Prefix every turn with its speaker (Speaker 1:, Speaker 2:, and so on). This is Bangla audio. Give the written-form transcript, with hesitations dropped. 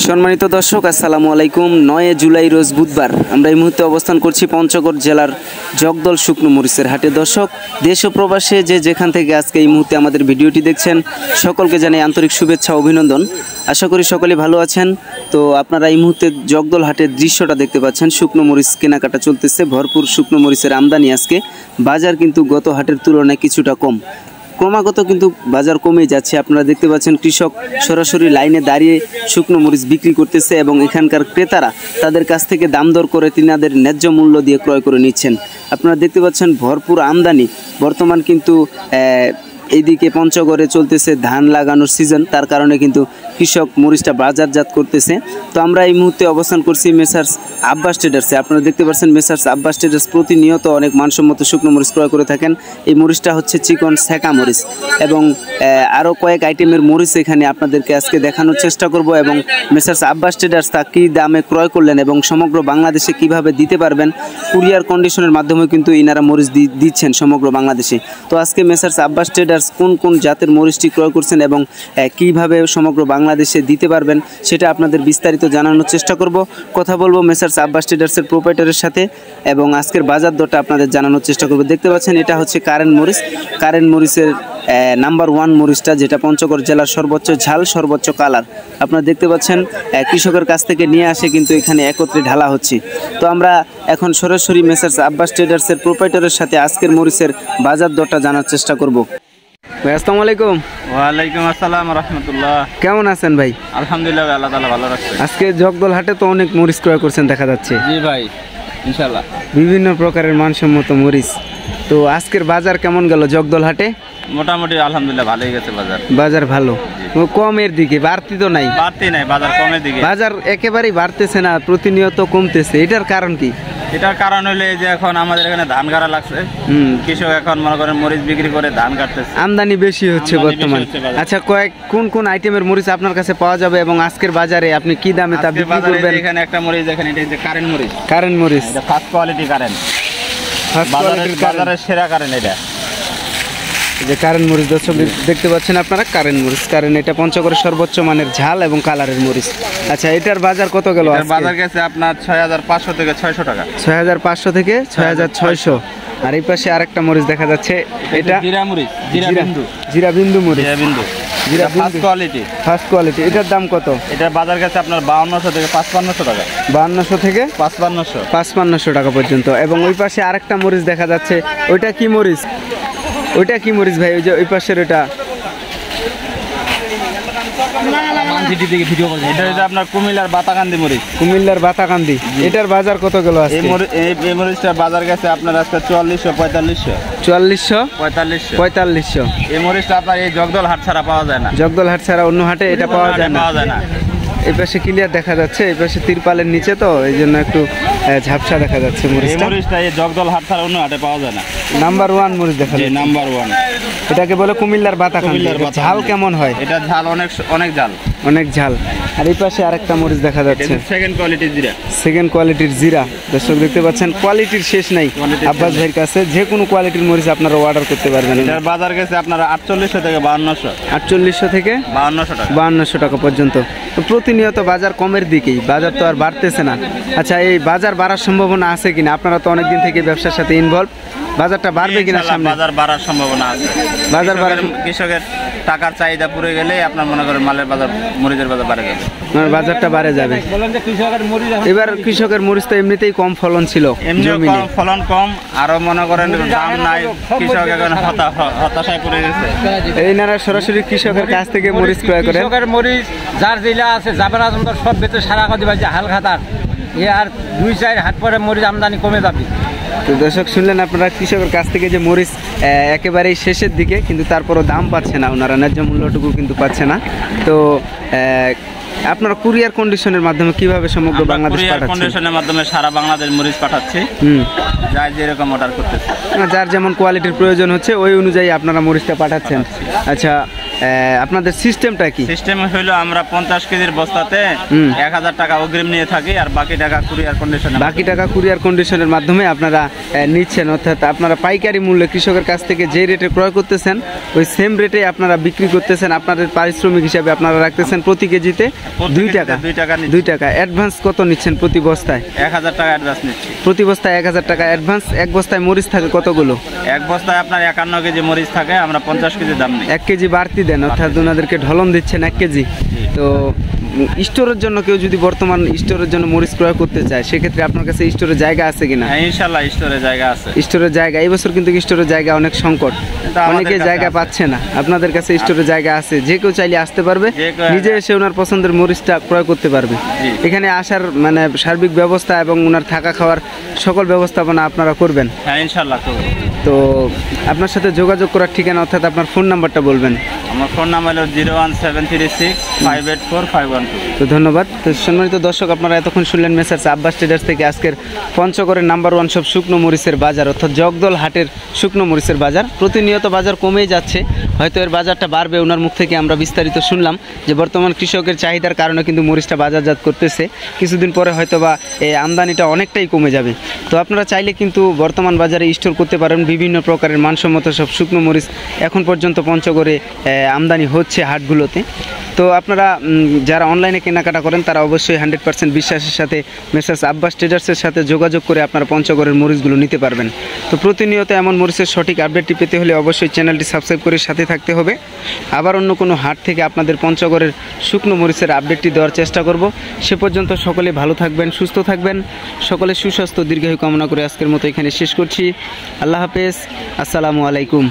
Speaker 1: সম্মানিত দর্শক আসসালামু আলাইকুম। 9 জুলাই রোজ বুধবার আমরা এই মুহূর্তে অবস্থান করছি পঞ্চগড় জেলার জগদল শুকনো মরিচের হাটে। দর্শক দেশ ও প্রবাসে যে যেখান থেকে আজকে এই মুহূর্তে আমাদের ভিডিওটি দেখছেন সকলকে জানাই আন্তরিক শুভেচ্ছা অভিনন্দন। আশা করি সকলে ভালো আছেন। তো আপনারা এই মুহূর্তে জগদল হাটের দৃশ্যটা দেখতে পাচ্ছেন। শুকনো মরিচ কেনাকাটা চলতেছে, ভরপুর শুকনো মরিচের আমদানি আজকে। বাজার কিন্তু গত হাটের তুলনায় কিছুটা কম, ক্রমাগত কিন্তু বাজার কমেই যাচ্ছে। আপনারা দেখতে পাচ্ছেন কৃষক সরাসরি লাইনে দাঁড়িয়ে শুকনো মরিচ বিক্রি করতেছে এবং এখানকার ক্রেতারা তাদের কাছ থেকে দাম দর করে তিনাদের ন্যায্য মূল্য দিয়ে ক্রয় করে নিচ্ছেন। আপনারা দেখতে পাচ্ছেন ভরপুর আমদানি। বর্তমান কিন্তু এইদিকে পঞ্চগড়ে চলতেছে ধান লাগানোর সিজন, তার কারণে কিন্তু কৃষক মরিচটা বাজারজাত করতেছে। তো আমরা এই মুহূর্তে অবস্থান করছি মেসার্স আব্বাস ট্রেডার্সে। আপনারা দেখতে পাচ্ছেন মেসার্স আব্বাস ট্রেডার্স প্রতিনিয়ত অনেক মানসম্মত শুকনো মরিচ ক্রয় করে থাকেন। এই মরিচটা হচ্ছে চিকন সেকা মরিচ এবং আরও কয়েক আইটেমের মরিচ এখানে আপনাদেরকে আজকে দেখানোর চেষ্টা করব। এবং মেসার্স আব্বাস ট্রেডার্স তা কী দামে ক্রয় করলেন এবং সমগ্র বাংলাদেশে কিভাবে দিতে পারবেন, কুরিয়ার কন্ডিশনের মাধ্যমে কিন্তু ইনারা মরিচ দিচ্ছেন সমগ্র বাংলাদেশে। তো আজকে মেসার্স আব্বাস ট্রেডার্স কোন কোন জাতের মরিচটি ক্রয় করছেন এবং কিভাবে সমগ্র বাংলাদেশে দিতে পারবেন সেটা আপনাদের বিস্তারিত জানানোর চেষ্টা করব। কথা বলবো মেসার্স আব্বাস ট্রেডার্সের প্রোপাইটারের সাথে এবং আজকের বাজার দরটা আপনাদের জানানোর চেষ্টা করব। দেখতে পাচ্ছেন এটা হচ্ছে কারেন্ট মরিচ। কারেন্ট মরিচের নাম্বার 1 মরিচটা, যেটা পঞ্চগড় জেলার সর্বোচ্চ ঝাল সর্বোচ্চ কালার। আপনারা দেখতে পাচ্ছেন কৃষকের কাছ থেকে নিয়ে আসে কিন্তু এখানে একত্রে ঢালা হচ্ছে। তো আমরা এখন সরাসরি মেসার্স আব্বাস ট্রেডার্সের প্রোপাইটারের সাথে আজকের মরিচের বাজার দরটা জানার চেষ্টা করব। ভাই আসসালামু আলাইকুম।
Speaker 2: ওয়ালাইকুম আসসালাম রাহমাতুল্লাহ।
Speaker 1: কেমন আছেন ভাই?
Speaker 2: আলহামদুলিল্লাহ, আল্লাহ তাআলা ভালো রাখছে।
Speaker 1: আজকে জগদল হাটে তো অনেক মরিচ ক্রয় করছেন দেখা যাচ্ছে।
Speaker 2: জি ভাই, ইনশাআল্লাহ
Speaker 1: বিভিন্ন প্রকারের মানসম্মত মরিচ। তো আজকের বাজার কেমন গেল জগদল হাটে?
Speaker 2: মোটামুটি আলহামদুলিল্লাহ ভালোই গেছে বাজার।
Speaker 1: বাজার ভালো, কমের দিকে, বাড়তি তো নাই?
Speaker 2: বাড়তি নাই, বাজার কমের দিকে।
Speaker 1: বাজার একেবারেই বাড়তেছে না, প্রতিনিয়ত কমতেছে। এটার কারণ কি?
Speaker 2: এটার কারণ হলো যে এখন আমাদের এখানে ধান কাটা লাগছে। কৃষক এখন মনে করেন মরিচ বিক্রি করে ধান কাটতেছে,
Speaker 1: আমদানি বেশি হচ্ছে বর্তমান। আচ্ছা, কোন কোন আইটেমের মরিচ আপনার কাছে পাওয়া যাবে এবং আজকের বাজারে আপনি কি দামে তা বিক্রি করবেন?
Speaker 2: এখানে একটা মরিচ দেখেন, এটা হচ্ছে কারেন্ট মরিচ।
Speaker 1: কারেন্ট মরিচ,
Speaker 2: এটা ফার্স্ট কোয়ালিটি কারেন্ট, বাজারের সেরা কারেন্ট। এটা
Speaker 1: যে কারেন্ট মরিচ দর্শক দেখতে পাচ্ছেন আপনারা, কারেন্ট মরিচ। কারেন্ট এটা পঞ্চগড়ের সর্বোচ্চ মানের ঝাল এবং কালারের মরিচ। আচ্ছা, এটার বাজার কত গেল?
Speaker 2: বাজার গেছে আপনার 6500 থেকে 600 টাকা।
Speaker 1: 6500 থেকে 6600। আর এই পাশে আরেকটা মরিচ দেখা যাচ্ছে, এটা
Speaker 2: জিরা মরিচ,
Speaker 1: জিরা বিন্দু মরিচ,
Speaker 2: জিরা ফার্স্ট কোয়ালিটি।
Speaker 1: First quality. এটার দাম কত?
Speaker 2: এটার বাজার গেছে আপনার 5200 থেকে 5500 টাকা।
Speaker 1: 5200 থেকে 5500 টাকা পর্যন্ত। এবং ওই পাশে আরেকটা মরিচ দেখা যাচ্ছে, ওইটা কি মরিচ? ওইটা কি মরিচ ভাই? ওই যে ওই পাশের ওটা
Speaker 2: আপনার কুমিল্লার বাতাকান্দি মরিচ।
Speaker 1: কুমিল্লার বাতাকান্দি। এটার বাজার কত গেল?
Speaker 2: এই মরিচটার বাজার গেছে আপনার আজকে 4400 4500।
Speaker 1: 4400
Speaker 2: 4500। এই মরিচটা আপনার এই জগদল হাট ছাড়া পাওয়া যায় না।
Speaker 1: জগদল হাট ছাড়া অন্য হাটে এটা পাওয়া যায় না। এই পাশে ক্লিয়ার দেখা যাচ্ছে, এই পাশে তিরপালের নিচে, তো এই জন্য একটু ঝাপসা দেখা যাচ্ছে
Speaker 2: মরিচটা। এই জগদল হাট ছাড়া অন্য হাটে পাওয়া যায় না।
Speaker 1: নাম্বার 1 মরিচ দেখা যাচ্ছে,
Speaker 2: নাম্বার 1।
Speaker 1: এটাকে বলে কুমিল্লার বাতাকান্দি। ঝাল কেমন হয়?
Speaker 2: এটা ঝাল অনেক ঝাল,
Speaker 1: অনেক ঝাল। আর এই পাশে আরেকটা মরিচ দেখা যাচ্ছে,
Speaker 2: সেকেন্ড কোয়ালিটির জিরা।
Speaker 1: সেকেন্ড কোয়ালিটির জিরা। দর্শক দেখতে পাচ্ছেন কোয়ালিটির শেষ নাই আব্বাস ভাইয়ের কাছে। যে কোনো কোয়ালিটির মরিচ আপনারা অর্ডার করতে পারবেন।
Speaker 2: এটার বাজার গেছে আপনারা 4800 থেকে 5200।
Speaker 1: 4800 থেকে 5200 টাকা পর্যন্ত। তো প্রতিনিয়ত বাজার কমের দিকেই, বাজার তো আর বাড়তেছে না। আচ্ছা, এই বাজার বাড়ার সম্ভাবনা আছে কিনা? আপনারা তো অনেকদিন থেকে ব্যবসার সাথে ইনভলভ, বাজারটা বাড়বে কিনা সামনে?
Speaker 2: বাজার বাড়ার সম্ভাবনা আছে।
Speaker 1: বাজার বাড়ার,
Speaker 2: কৃষকের টাকার চাহিদা পুরো গেলে আপনার মনে করেন মালের বাজার, মরিচের বাজার বাড়ে যাবে,
Speaker 1: বাজারটা বাড়ে যাবে। এবার কৃষকের মরিচ তো এমনিতেই কম ফলন ছিল,
Speaker 2: ফলন কম, আরো মনে করেন দাম নাই, কৃষক এখন হতাশায় পড়ে গেছে।
Speaker 1: এই নারা সরাসরি কৃষকের কাছ থেকে মরিচ ক্রয় করে।
Speaker 3: কৃষকের মরিচ যার জেলা আছে যাবেন সব ভেতরে সারা কথা যে হাল খাতার আর 2-4 হাট পরে মরিচ আমদানি কমে যাবে।
Speaker 1: তো দর্শক শুনলেন আপনারা কৃষকের কাছ থেকে যে মরিচ একেবারেই শেষের দিকে, কিন্তু তারপরও দাম পাচ্ছে না, ওনারা ন্যায্য মূল্যটুকু কিন্তু পাচ্ছে না। তো আপনারা কুরিয়ার কন্ডিশনের মাধ্যমে কিভাবে সমগ্র বাংলাদেশ পাঠাচ্ছেন?
Speaker 2: কন্ডিশনের মাধ্যমে সারা বাংলাদেশ মরিচ পাঠাচ্ছি। যার যেরকম অর্ডার করতেছে,
Speaker 1: যার যেমন কোয়ালিটির প্রয়োজন হচ্ছে ওই অনুযায়ী আপনারা মরিচটা পাঠাচ্ছেন। আচ্ছা, আপনাদের সিস্টেমটা কি?
Speaker 2: সিস্টেম হইলো আমরা 50 কেজির বস্তাতে 1000 টাকা অগ্রিম নিয়ে থাকি, আর বাকি টাকা কুরিয়ার কন্ডিশনের মাধ্যমে আপনারা নিচ্ছেন। অর্থাৎ আপনারা পাইকারি মূল্যে কৃষকের কাছ থেকে যে রেটে ক্রয় করতেছেন ওই সেম রেটে আপনারা বিক্রি করতেছেন। আপনাদের পারিশ্রমিক হিসাবে আপনারা রাখতেছেন প্রতি কেজিতে 2 টাকা। অ্যাডভান্স কত নিচ্ছেন প্রতি বস্তায়? 1000 টাকা অ্যাডভান্স নিচ্ছি।
Speaker 1: প্রতি বস্তায় 1000 টাকা অ্যাডভান্স। এক বস্তায় মরিচ থাকে কতগুলো?
Speaker 2: এক বস্তায় আপনার 51 কেজি মরিচ থাকে, আমরা 50 কেজি দাম নিই।
Speaker 1: 1 কেজি বাড়তি দেন, অর্থাৎ ওনাদেরকে ঢলন দিচ্ছেন 1 কেজি। তো স্টোরের জন্য কেউ যদি বর্তমান স্টোরের জন্য মরিচ ক্রয় করতে চায় সেক্ষেত্রে আপনার কাছে স্টোরের জায়গা আছে কিনা?
Speaker 2: হ্যাঁ, ইনশাআল্লাহ স্টোরের জায়গা আছে।
Speaker 1: স্টোরের জায়গা এই বছর কিন্তু স্টোরের জায়গা অনেক সংকট, অনেকে জায়গা পাচ্ছে না। আপনাদের কাছে স্টোরের জায়গা আছে, যে কেউ চাইলে আসতে পারবে, নিজে এসে ওনার পছন্দের মরিচটা ক্রয় করতে পারবে। এখানে আসার মানে সার্বিক ব্যবস্থা এবং ওনার থাকা খাওয়ার সকল ব্যবস্থাপনা আপনারা করবেন?
Speaker 2: হ্যাঁ, ইনশাআল্লাহ করব।
Speaker 1: তো আপনার সাথে যোগাযোগ করার ঠিকানা অর্থাৎ আপনার ফোন নাম্বারটা বলবেন?
Speaker 2: আমার ফোন নাম্বার হলো 01736584512।
Speaker 1: তো ধন্যবাদ। তো সম্মানিত দর্শক, আপনারা এতক্ষণ শুনলেন মেসার্স আব্বাস ট্রেডার্স থেকে আজকের পঞ্চগড়ের নাম্বার 1 সব শুকনো মরিচের বাজার অর্থাৎ জগদল হাটের শুকনো মরিচের বাজার। প্রতিনিয়ত বাজার কমেই যাচ্ছে, হয়তো এর বাজারটা বাড়বে। ওনার মুখ থেকে আমরা বিস্তারিত শুনলাম যে বর্তমান কৃষকের চাহিদার কারণে কিন্তু মরিচটা বাজারজাত করতেছে, কিছুদিন পরে হয়তো বা এই আমদানিটা অনেকটাই কমে যাবে। তো আপনারা চাইলে কিন্তু বর্তমান বাজারে স্টোর করতে পারেন বিভিন্ন প্রকারের মানসম্মত সব শুকনো মরিচ। এখন পর্যন্ত পঞ্চগড়ে আমদানি হচ্ছে হাটগুলোতে। তো আপনারা যারা অনলাইনে কেনাকাটা করেন তারা অবশ্যই 100% বিশ্বাসের সাথে মেসার্স আব্বাস ট্রেডার্সের সাথে যোগাযোগ করে আপনারা পঞ্চগড়ের মরিচগুলো নিতে পারবেন। তো প্রতিনিয়ত এমন মরিচের সঠিক আপডেটটি পেতে হলে অবশ্যই চ্যানেলটি সাবস্ক্রাইব করে সাথে থাকতে হবে। আবার অন্য কোনো হাট থেকে আপনাদের পঞ্চগড়ের শুকনো মরিচের আপডেটটি দেওয়ার চেষ্টা করব। সে পর্যন্ত সকলে ভালো থাকবেন, সুস্থ থাকবেন, সকলে সুস্বাস্থ্য দীর্ঘায়ু কামনা করে আজকের মতো এখানে শেষ করছি। আল্লাহ হাফেজ, আসসালামু আলাইকুম।